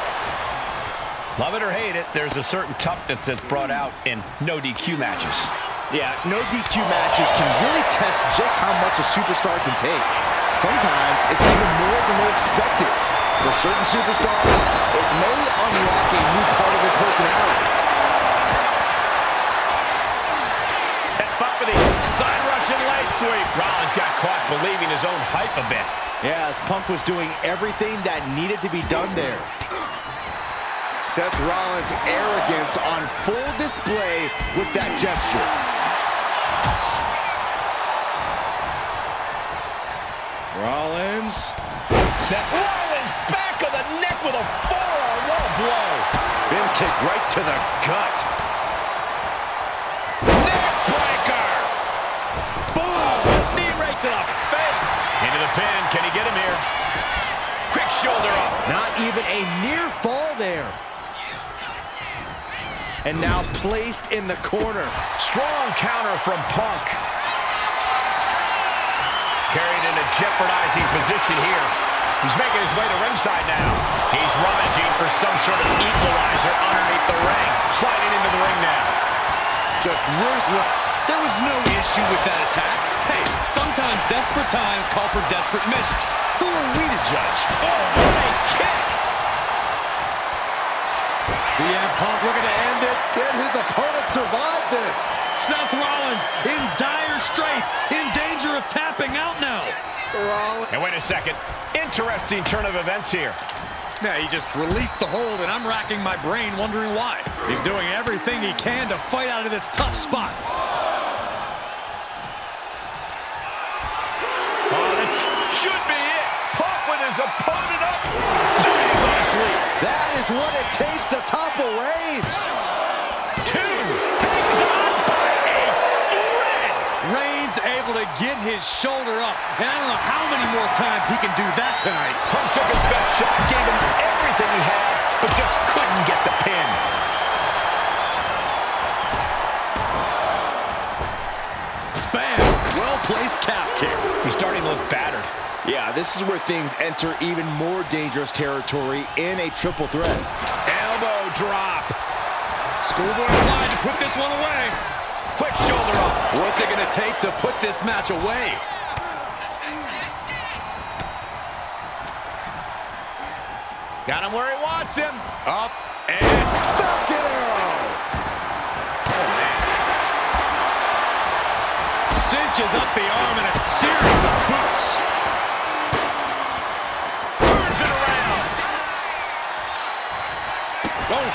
Love it or hate it, there's a certain toughness that's brought out in no DQ matches. Yeah, no DQ matches can really test just how much a superstar can take. Sometimes it's even more than they expected. For certain superstars, it may unlock a new part of their personality. Set up for the side Russian leg sweep. Rollins got caught believing his own hype a bit. Yeah, as Punk was doing everything that needed to be done there. Seth Rollins' arrogance on full display with that gesture. Rollins. Seth Rollins back of the neck with a forearm. What a blow. Big kick right to the gut. Neck breaker. Boom. Knee right to the face. Into the pin. Can he get him here? Quick shoulder up. Not even a near fall there. And now placed in the corner. Strong counter from Punk. Carried in a jeopardizing position here. He's making his way to ringside now. He's rummaging for some sort of equalizer underneath the ring. Sliding into the ring now. Just ruthless. There was no issue with that attack. Hey, sometimes desperate times call for desperate measures. Who are we to judge? Oh, what a kick! CM Punk looking to end it. Can his opponent survive this? Seth Rollins in dire straits, in danger of tapping out now. And wait a second. Interesting turn of events here. Yeah, he just released the hold, and I'm racking my brain wondering why. He's doing everything he can to fight out of this tough spot. Oh, this should be it. Punk with his opponent up. That is what it takes to topple Reigns. Two. Hangs on by a thread. Reigns able to get his shoulder up, and I don't know how many more times he can do that tonight. Punk took his best shot, gave him everything he had, but just couldn't get the pin. Bam! Well-placed calf kick. He's starting to look battered. Yeah, this is where things enter even more dangerous territory in a triple threat. Elbow drop. Schoolboy line to put this one away. Quick shoulder up. What's it going to take to put this match away? Got him where he wants him. Up and Falcon Arrow. Oh, man. cinches up the arm in a series of boots. Turns it around. Oh.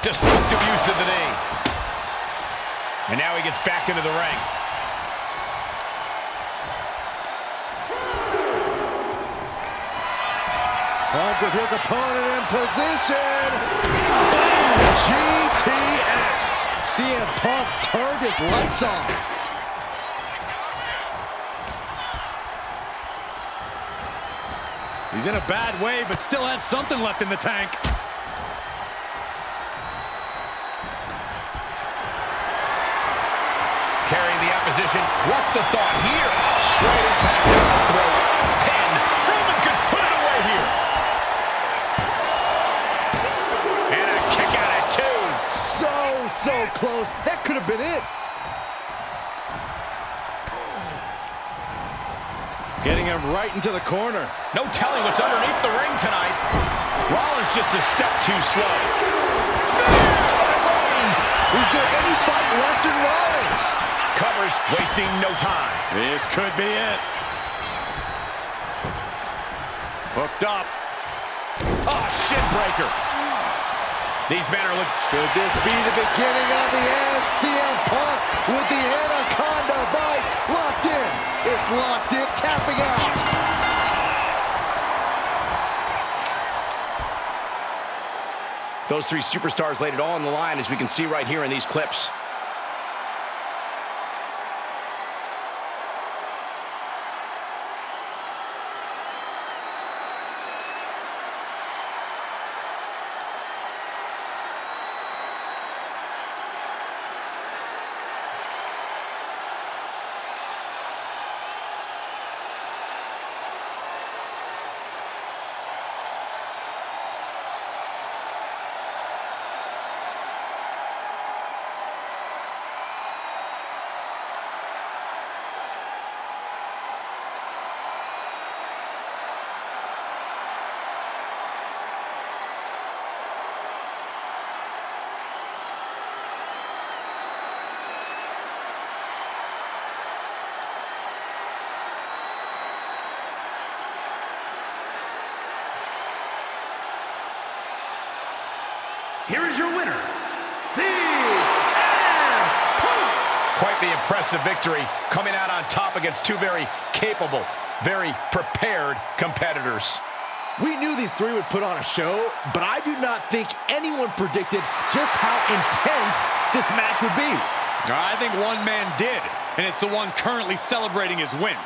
Destructive use of the knee. And now he gets back into the ring. Punk with his opponent in position. GTS. CM Punk turned his lights off. He's in a bad way, but still has something left in the tank. Carrying the opposition. What's the thought here? Straight impact down the throat. Pin. Roman could put it away here. And a kick out at two. So close. That could have been it. Getting him right into the corner. No telling what's underneath the ring tonight. Rollins just a step too slow. Is there any fight left in Rollins? Covers, wasting no time. This could be it. Hooked up. Oh, shin breaker. These men are looking. Could this be the beginning of the end? CM Punk with the Anaconda Vice locked in. It's locked in, tapping out. Those three superstars laid it all on the line, as we can see right here in these clips. winner, CM Punk. Quite the impressive victory, coming out on top against two very capable, very prepared competitors. We knew these three would put on a show, but I do not think anyone predicted just how intense this match would be. I think one man did, and it's the one currently celebrating his win.